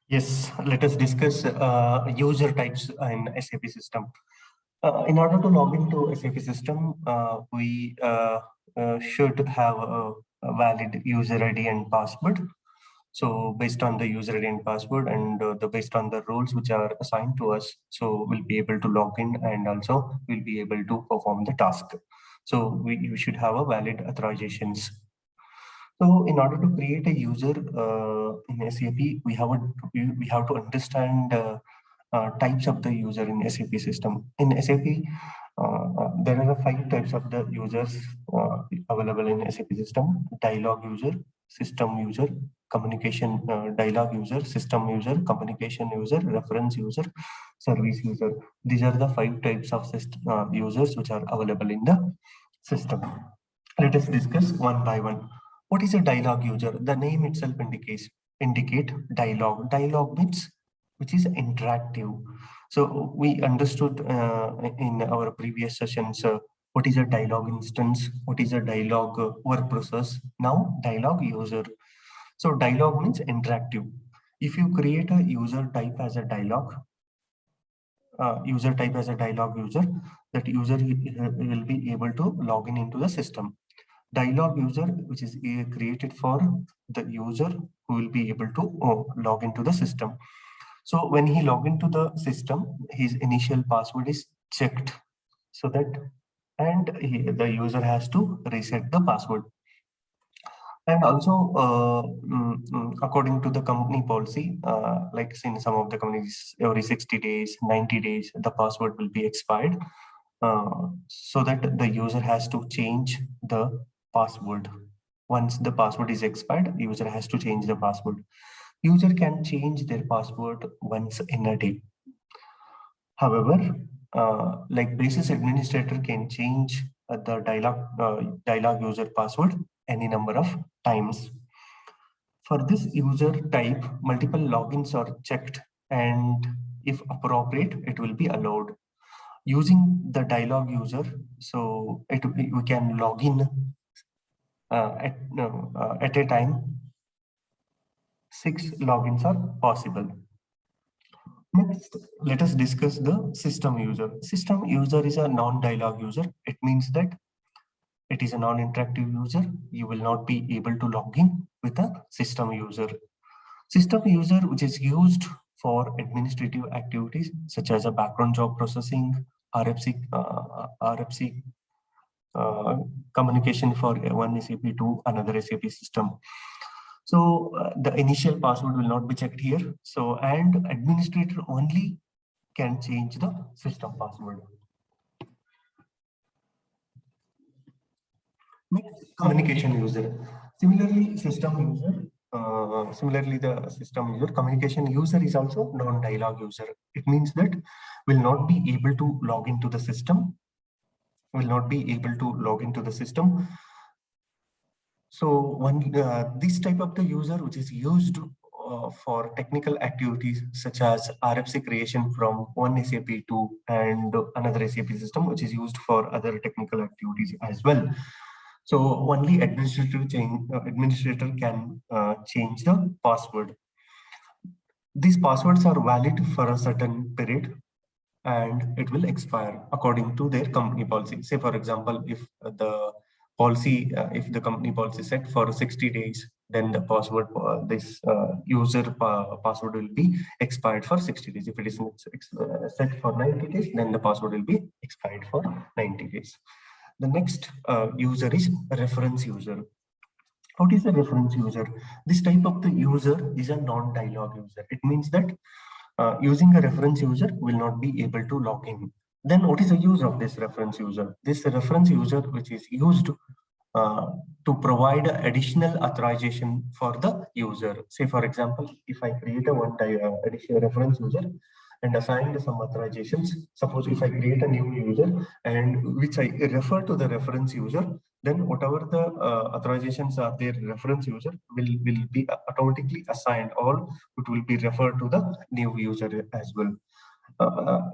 Yes, let us discuss user types in SAP system. In order to log into SAP system, we should have a valid user ID and password. So based on the user ID and password and based on the roles which are assigned to us, so we'll be able to log in and also we'll be able to perform the task. So we should have a valid authorizations. So in order to create a user in SAP, we have to understand types of the user in SAP system. In SAP, there are five types of the users available in SAP system: dialog user, system user, communication dialog user, system user, communication user, reference user, service user. These are the five types of users which are available in the system. Let us discuss one by one. What is a dialogue user? The name itself indicate dialogue. Dialogue means which is interactive. So we understood in our previous sessions what is a dialogue instance, what is a dialogue work process. Now dialogue user. So dialogue means interactive. If you create a user type as a dialogue, user, that user will be able to log in into the system. Dialog user, which is created for the user who will be able to log into the system. So when he log into the system, his initial password is checked, so that the user has to reset the password. And also, according to the company policy, like in some of the companies, every 60 days, 90 days, the password will be expired. So that the user has to change the password. Once the password is expired, user has to change the password. User can change their password once in a day. However, like basis administrator can change the dialog user password any number of times. For this user type, multiple logins are checked, and if appropriate, it will be allowed. Using the dialog user, so we can log in at a time. 6 logins are possible. Next, let us discuss the system user. System user is a non-dialog user. It means that it is a non-interactive user. You will not be able to log in with a system user. System user, which is used for administrative activities such as a background job processing, RFC communication for one SAP to another SAP system. So the initial password will not be checked here. So and administrator only can change the system password. Next, communication user. Similarly, the system user, communication user is also non-dialog user. It means that will not be able to log into the system, So this type of the user, which is used for technical activities such as RFC creation from one SAP to and another SAP system, which is used for other technical activities as well. So only administrator can change the password. These passwords are valid for a certain period and it will expire according to their company policy. Say, for example, if the company policy set for 60 days, then the password, password will be expired for 60 days. If it is set for 90 days, then the password will be expired for 90 days. The next user is reference user. What is a reference user? This type of the user is a non-dialog user. It means that using a reference user will not be able to log in. Then what is the use of this reference user? This reference user, which is used to provide additional authorization for the user. Say, for example, if I create a additional reference user and assign some authorizations, suppose if I create a new user and which I refer to the reference user, then whatever the authorizations are there, reference user will be automatically assigned, or it will be referred to the new user as well.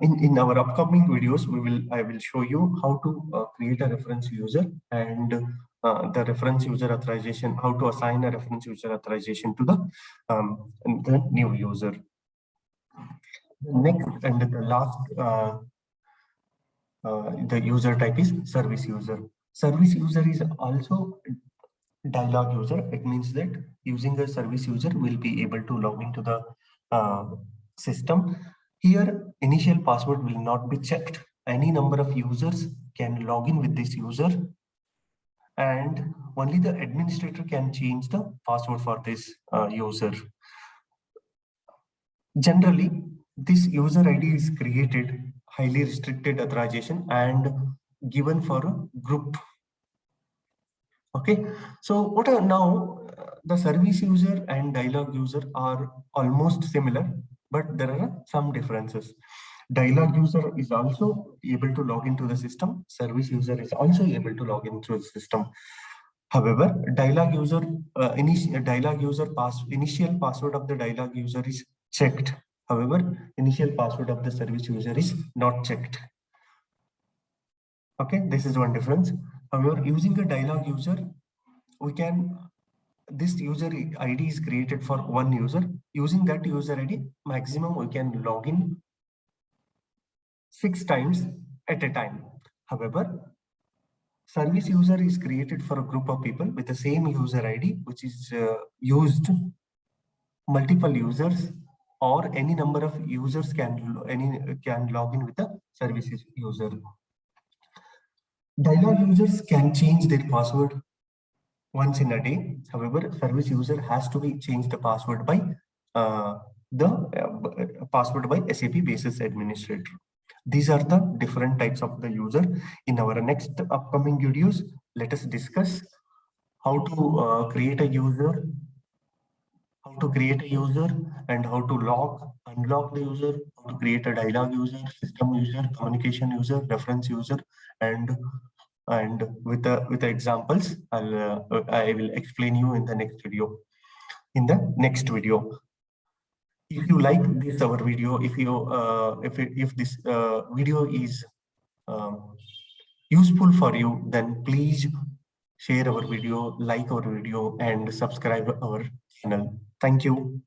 In our upcoming videos, I will show you how to create a reference user and the reference user authorization, how to assign a reference user authorization to the new user. Next and the last the user type is service user. Service user is also dialog user. It means that using a service user will be able to log into the system. Here, initial password will not be checked. Any number of users can log in with this user, and only the administrator can change the password for this user. Generally, this user ID is created highly restricted authorization and given for a group. Okay, so what are now the service user and dialog user are almost similar, but there are some differences. Dialog user is also able to log into the system. Service user is also able to log into the system. However, dialog user initial password of the dialog user is checked. However, initial password of the service user is not checked. Okay, this is one difference. However, using a dialog user, we can, this user ID is created for one user. Using that user ID, maximum we can log in 6 times at a time. However, service user is created for a group of people with the same user ID, which is used multiple users, or any number of users can log in with the service user. Dialog users can change their password once in a day. However, service user has to be changed the password by SAP Basis Administrator. These are the different types of the user. In our next upcoming videos, let us discuss how to create a user, and how to unlock the user, how to create a dialog user, system user, communication user, reference user, and with the examples, I will explain you in the next video. If you like this our video, if this video is useful for you, then please share our video, like our video, and subscribe our channel. Thank you.